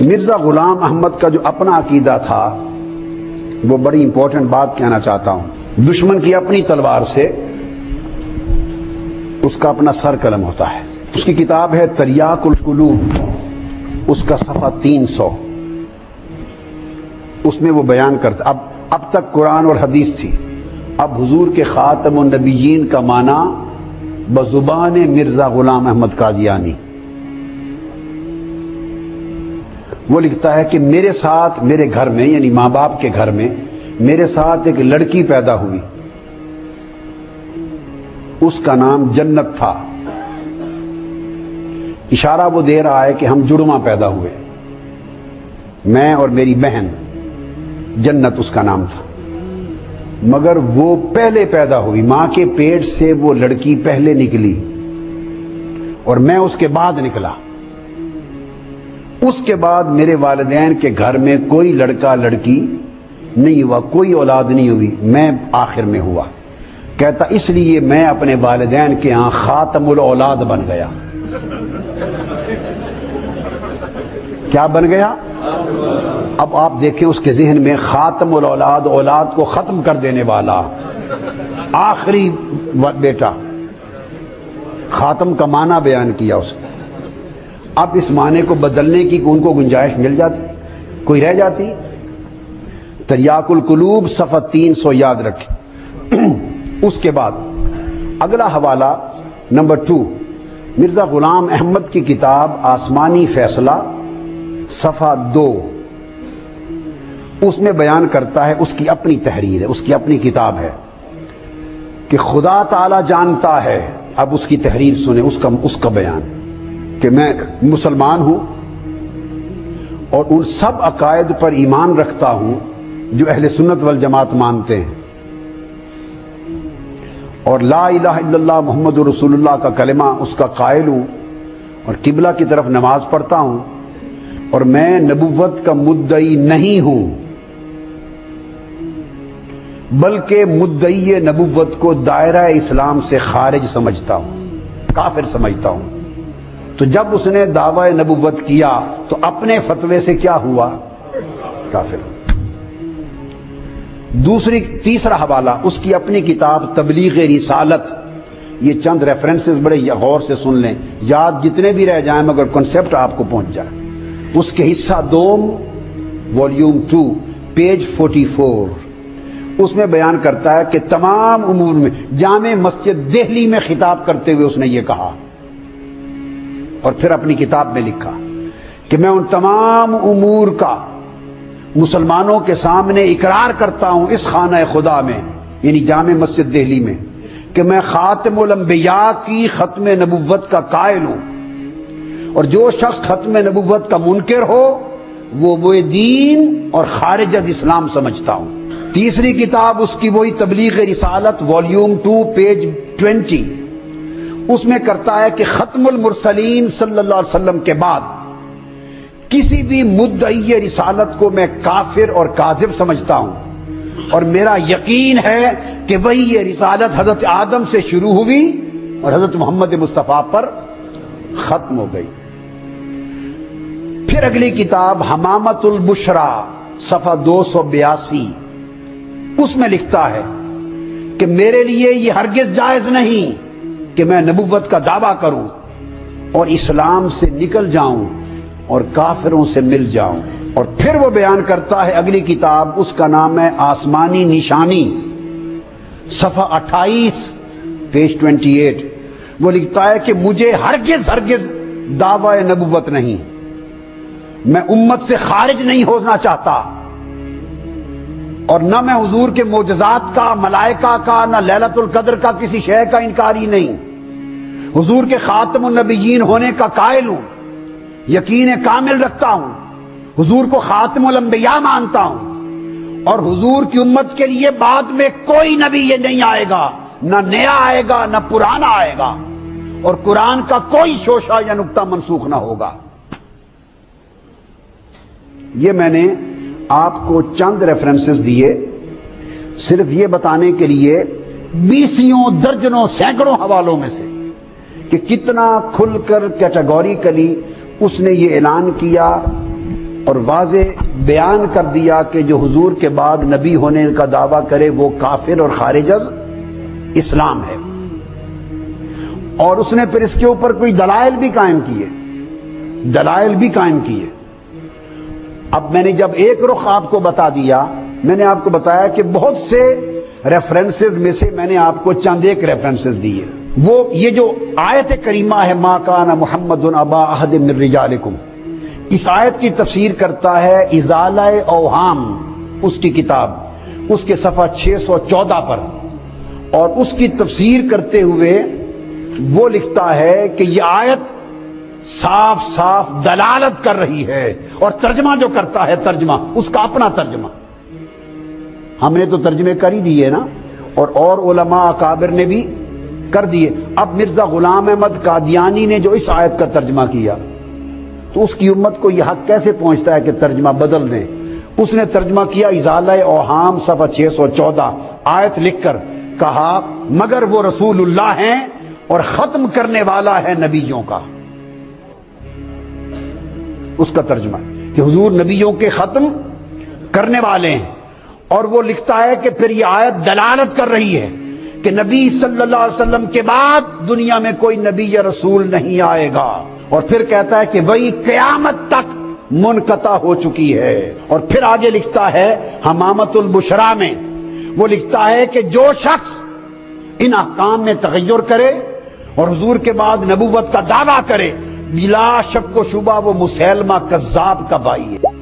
مرزا غلام احمد کا جو اپنا عقیدہ تھا وہ بڑی امپورٹنٹ بات کہنا چاہتا ہوں. دشمن کی اپنی تلوار سے اس کا اپنا سر قلم ہوتا ہے. اس کی کتاب ہے تریاق القلوب، اس کا صفحہ 300. اس میں وہ بیان کرتا اب تک قرآن اور حدیث تھی، اب حضور کے خاتم النبیین کا معنی بزبان مرزا غلام احمد قادیانی. وہ لکھتا ہے کہ میرے ساتھ میرے گھر میں، یعنی ماں باپ کے گھر میں میرے ساتھ ایک لڑکی پیدا ہوئی، اس کا نام جنت تھا. اشارہ وہ دے رہا ہے کہ ہم جڑواں پیدا ہوئے، میں اور میری بہن. جنت اس کا نام تھا، مگر وہ پہلے پیدا ہوئی، ماں کے پیٹ سے وہ لڑکی پہلے نکلی اور میں اس کے بعد نکلا. اس کے بعد میرے والدین کے گھر میں کوئی لڑکا لڑکی نہیں ہوا، کوئی اولاد نہیں ہوئی، میں آخر میں ہوا. کہتا اس لیے میں اپنے والدین کے ہاں خاتم الاولاد بن گیا. کیا بن گیا؟ اب آپ دیکھیں اس کے ذہن میں خاتم الاولاد، اولاد کو ختم کر دینے والا، آخری بیٹا. خاتم کا معنی بیان کیا اس نے. اب اس معنی کو بدلنے کی ان کو گنجائش مل جاتی، کوئی رہ جاتی. تریاق القلوب صفحہ 300 یاد رکھیں. اس کے بعد اگلا حوالہ نمبر 2، مرزا غلام احمد کی کتاب آسمانی فیصلہ صفحہ 2. اس میں بیان کرتا ہے، اس کی اپنی تحریر ہے، اس کی اپنی کتاب ہے کہ خدا تعالی جانتا ہے. اب اس کی تحریر سنیں، اس کا بیان کہ میں مسلمان ہوں اور ان سب عقائد پر ایمان رکھتا ہوں جو اہل سنت والجماعت مانتے ہیں، اور لا الہ الا اللہ محمد رسول اللہ کا کلمہ اس کا قائل ہوں، اور قبلہ کی طرف نماز پڑھتا ہوں، اور میں نبوت کا مدعی نہیں ہوں بلکہ مدعی نبوت کو دائرہ اسلام سے خارج سمجھتا ہوں، کافر سمجھتا ہوں. تو جب اس نے دعوی نبوت کیا تو اپنے فتوے سے کیا ہوا؟ کافر. تیسرا حوالہ اس کی اپنی کتاب تبلیغ رسالت. یہ چند ریفرنسز بڑے غور سے سن لیں، یاد جتنے بھی رہ جائیں مگر کنسپٹ آپ کو پہنچ جائے. اس کے حصہ 2 والیوم 2 پیج 44. اس میں بیان کرتا ہے کہ تمام امور میں جامع مسجد دہلی میں خطاب کرتے ہوئے اس نے یہ کہا، اور پھر اپنی کتاب میں لکھا کہ میں ان تمام امور کا مسلمانوں کے سامنے اقرار کرتا ہوں اس خانہ خدا میں، یعنی جامع مسجد دہلی میں، کہ میں خاتم الانبیاء کی ختم نبوت کا قائل ہوں، اور جو شخص ختم نبوت کا منکر ہو وہ دین اور خارج از اسلام سمجھتا ہوں. تیسری کتاب اس کی وہی تبلیغ رسالت والیوم 2 پیج 20. اس میں کرتا ہے کہ ختم المرسلین صلی اللہ علیہ وسلم کے بعد کسی بھی مدعی رسالت کو میں کافر اور کاذب سمجھتا ہوں، اور میرا یقین ہے کہ وہی یہ رسالت حضرت آدم سے شروع ہوئی اور حضرت محمد مصطفیٰ پر ختم ہو گئی. پھر اگلی کتاب حمامت البشرا صفحہ 282. اس میں لکھتا ہے کہ میرے لیے یہ ہرگز جائز نہیں کہ میں نبوت کا دعویٰ کروں اور اسلام سے نکل جاؤں اور کافروں سے مل جاؤں. اور پھر وہ بیان کرتا ہے اگلی کتاب، اس کا نام ہے آسمانی نشانی صفحہ 28 پیج 28. وہ لکھتا ہے کہ مجھے ہرگز دعوی نبوت نہیں، میں امت سے خارج نہیں ہونا چاہتا، اور نہ میں حضور کے معجزات کا، ملائکہ کا، نہ لیلۃ القدر کا کسی شے کا انکاری نہیں. حضور کے خاتم النبیین ہونے کا قائل ہوں، یقین کامل رکھتا ہوں، حضور کو خاتم الانبیاء مانتا ہوں، اور حضور کی امت کے لیے بعد میں کوئی نبی یہ نہیں آئے گا، نہ نیا آئے گا نہ پرانا آئے گا، اور قرآن کا کوئی شوشہ یا نقطہ منسوخ نہ ہوگا. یہ میں نے آپ کو چند ریفرنسز دیے صرف یہ بتانے کے لیے 20 درجنوں سینکڑوں حوالوں میں سے کہ کتنا کھل کر کیٹیگوریکلی اس نے یہ اعلان کیا اور واضح بیان کر دیا کہ جو حضور کے بعد نبی ہونے کا دعویٰ کرے وہ کافر اور خارج از اسلام ہے، اور اس نے پھر اس کے اوپر کوئی دلائل بھی قائم کیے۔ اب میں نے جب ایک رخ آپ کو بتا دیا، میں نے آپ کو بتایا کہ بہت سے ریفرنسز میں سے میں نے آپ کو چند ایک ریفرنسز دیے۔ وہ یہ جو آیت کریمہ ہے ما کان محمد ابا احد من رجالکم، اس آیت کی تفسیر کرتا ہے ازالہ اوہام، اس کی کتاب، اس کے صفحہ 614 پر، اور اس کی تفسیر کرتے ہوئے وہ لکھتا ہے کہ یہ آیت صاف صاف دلالت کر رہی ہے، اور ترجمہ جو کرتا ہے ترجمہ اس کا اپنا ترجمہ، ہم نے تو ترجمے کر ہی دیے نا، اور علماء اکابر نے بھی کر دیے۔ اب مرزا غلام احمد قادیانی نے جو اس آیت کا ترجمہ کیا تو اس کی امت کو یہ حق کیسے پہنچتا ہے کہ ترجمہ بدل دیں؟ اس نے ترجمہ کیا ازالہ اوہام صفحہ 614، آیت لکھ کر کہا مگر وہ رسول اللہ ہیں اور ختم کرنے والا ہے نبیوں کا۔ اس کا ترجمہ کہ حضور نبیوں کے ختم کرنے والے ہیں، اور وہ لکھتا ہے کہ پھر یہ آیت دلالت کر رہی ہے کہ نبی صلی اللہ علیہ وسلم کے بعد دنیا میں کوئی نبی یا رسول نہیں آئے گا، اور پھر کہتا ہے کہ وہی قیامت تک منقطع ہو چکی ہے۔ اور پھر آگے لکھتا ہے حمامت البشرا میں، وہ لکھتا ہے کہ جو شخص ان احکام میں تغیر کرے اور حضور کے بعد نبوت کا دعویٰ کرے، بلا شک و شبہ وہ مسیلمہ کذاب کا بھائی ہے۔